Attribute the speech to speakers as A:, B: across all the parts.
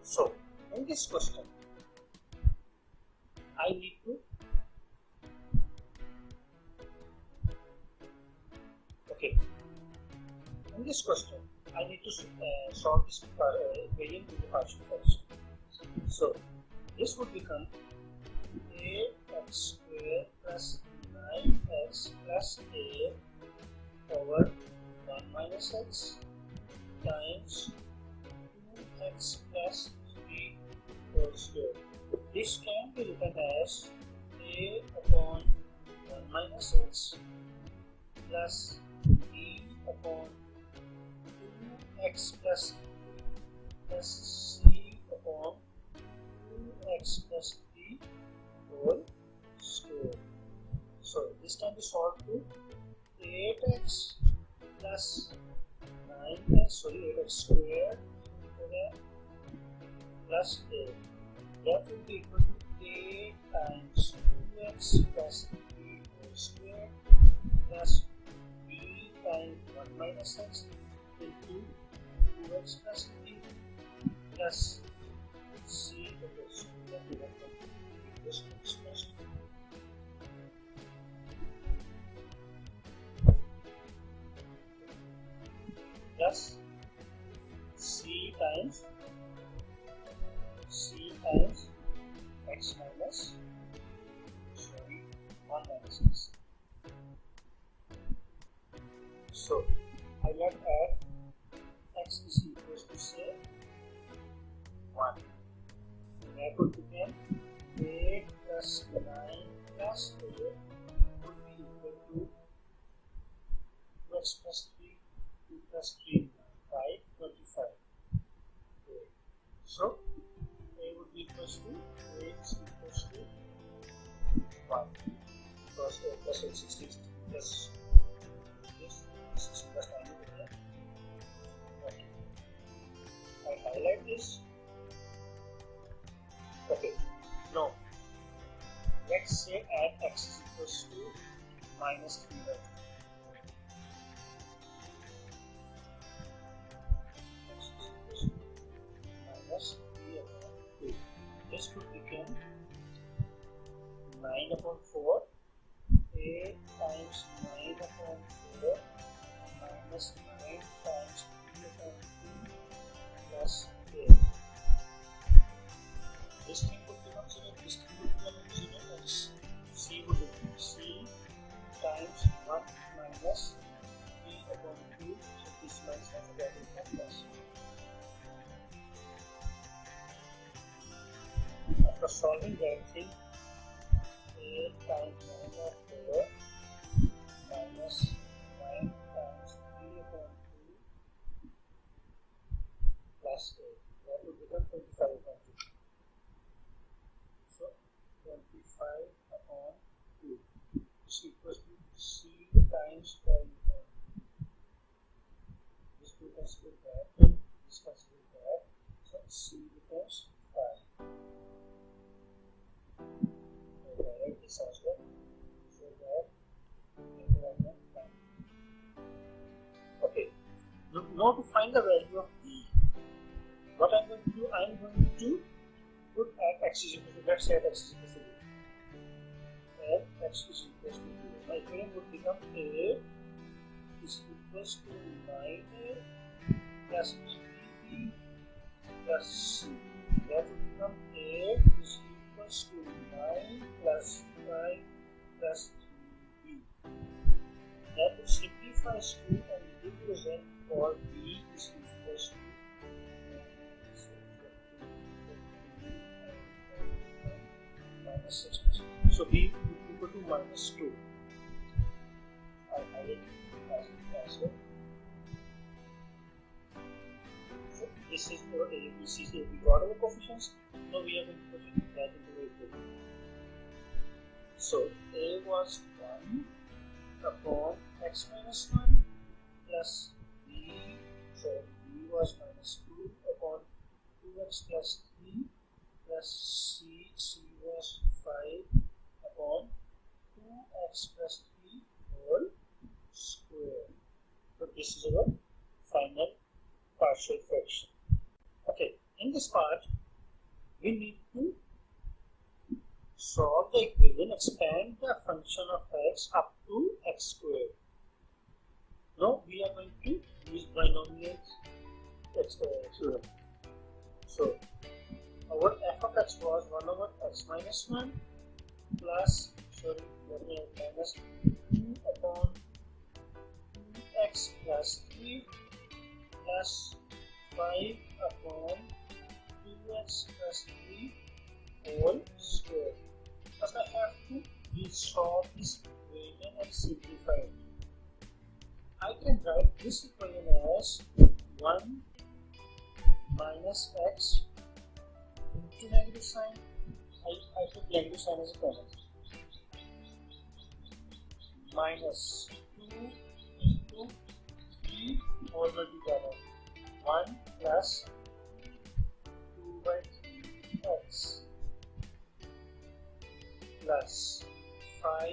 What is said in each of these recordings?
A: So in this question, I need to in this question I need to solve this equation with the partial fraction. So this would become ax square plus 9x plus a over 1 minus x times 2x plus 3 whole square. This can be written as a upon 1 minus x plus b upon 2x plus c upon 2x plus 3 whole square. So this can be solved to 8x plus 9x, 8x square plus a. That will be equal to a times 2x plus 3 whole square plus b times 1 minus x into 2x plus 3 plus c over square equals plus c times x minus 1 minus x. So I let add x is equals to say 1. That would become 8 plus 9 plus 8 would be equal to 2x plus 3, 2 plus 3, 5, 25. Okay. So a would be equals to a is equals to 1 because a plus 8 is 6 plus this 6 plus 9 is 20. I highlight this. Okay, now let's say add x is equals to minus 3 by 2. X is equals to minus 3 upon 2. This could become 9 upon 4. A times 9 upon 4 minus 9 times 3 upon 2 plus a. This thing would become 0, this thing would become 0, and c would become c times 1 minus 3 upon 2, so this minus that will become plus. After solving that thing, a times 9 of 4 minus 9 times 3 upon 2 plus a. That would become 25 upon 2. So 25 upon 2 is equals to c times 5 upon 2. This will consider that, this consider that, so c becomes 5. This as well, so that environment 5. Okay, now to find the value of e, what I'm going to do, I'm going to put at x is equal to, let's say at x is equal to 0. At x is equal to 0. My equation would become a is equals to 9a plus b plus c. That would become a is equals to 9 plus 5 plus 3b. That would simplify to and represent for b is equals to minus 6. So b would be equal to minus 2. I highlight as well. So this is for a, this is a. We got our coefficients. Now we are going to put that into the equation. So a was 1 upon x minus 1 plus b, so b was minus 2 upon 2x plus 3 plus c was 5 upon 2x plus 3 whole square. So this is our final partial fraction. Okay, In this part, we need to solve the equation, expand the function of x up to x squared. Now we are going to use binomial theorem. So our f of x was 1 over x minus 1 plus, minus 2 upon 2x plus 3 plus 5 upon 2x plus 3 whole square. First I have to resolve this equation and simplify it. I can write this equation as 1 minus x into negative sign. I put negative sign as a common. Minus 2 into 3 whole multiplied 1 plus 2 by 3x plus 5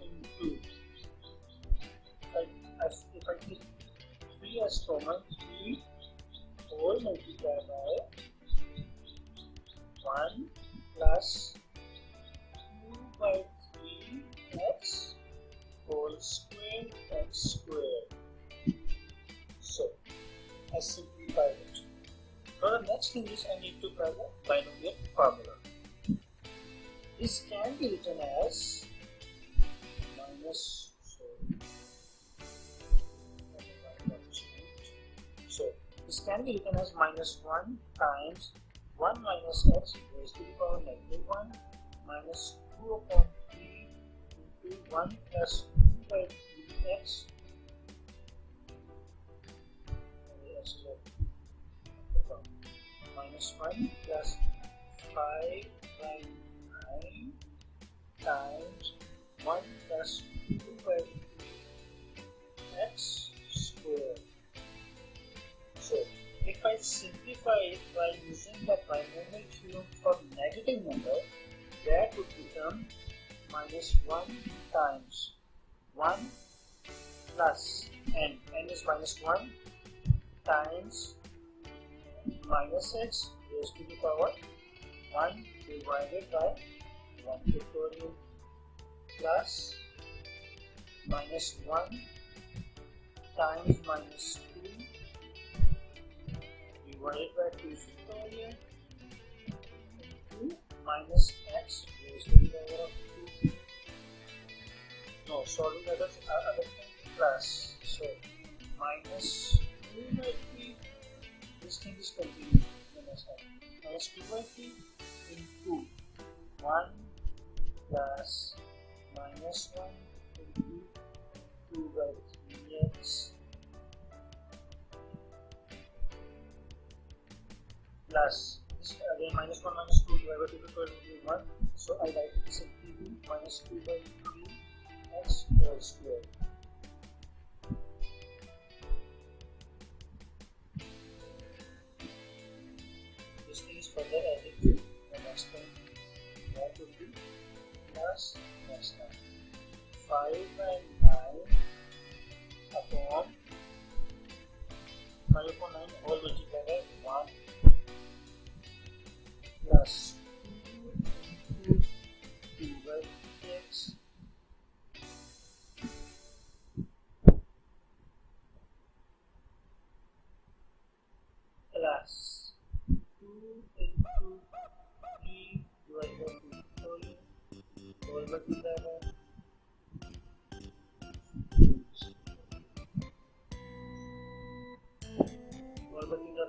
A: into, if I take 3 as common, 3 whole multiplied by 1 plus 2 by 3x whole square x squared. So I simplify it. Now the next thing is I need to apply the binomial formula. This can be written as minus, this can be written as minus 1 times 1 minus x raised to the power negative 1 minus 2 upon 3 into 1 plus 2 by 3x minus 1 plus 5 by 9 times 1 plus 2 by 3x squared. So if I simplify it by using the binomial theorem for negative number, that would become minus 1 times 1 plus n is minus 1 times minus x raised to the power 1 divided by 1 factorial plus minus 1 times minus 2 divided by 2 factorial into minus x raised to the power of 2. No, solving other thing plus. So minus 2 by 3. This thing is continuous. Minus 2 by 3 into 1 plus minus 1 into 2 by 3x plus this again minus 1 minus 2 divided by 2 factorial into 1. So I write it simply minus 2 by 3x whole square. This thing is further added to the next time. That would be plus next time 5 by 9 upon 5 upon 9 whole multiplied by 1 plus 2 into 2 by 3x plus 2 into 3 divided by 2 factorial whole multiplied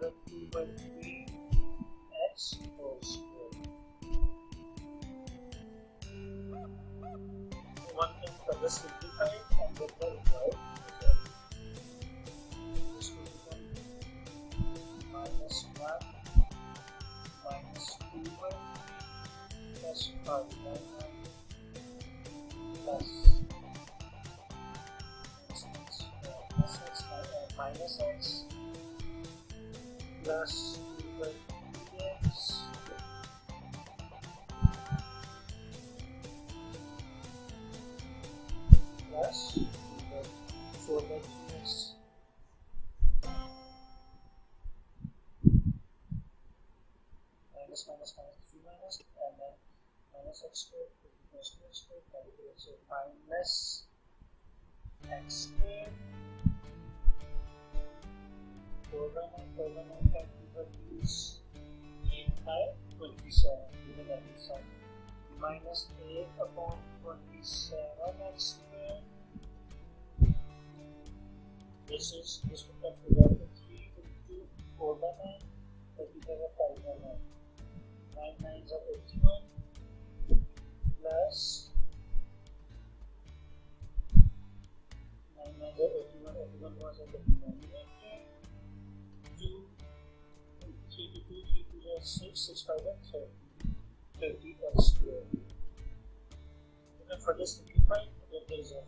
A: by 2 by 3x whole square. One can further simplify it and get the result. This will become minus 1 minus 2 by 3 plus 5 by 9 plus minus x plus 2 by 3x plus 2 by 4 by 3x. minus minus minus 3 minus and then minus x squared equals to x squared, so minus x squared 4 by 9 can use 8 by 27 given that is minus 8 upon 27 x squared. This will come together 3 into 4 by 9, that we have a 5 by 9. 9 nines are 81 plus 9 nines are 81, 81 was at the denominator. 2, 3 to 2, 3 to 6, 6 5 and 30 x squared. You can further simplify, there is a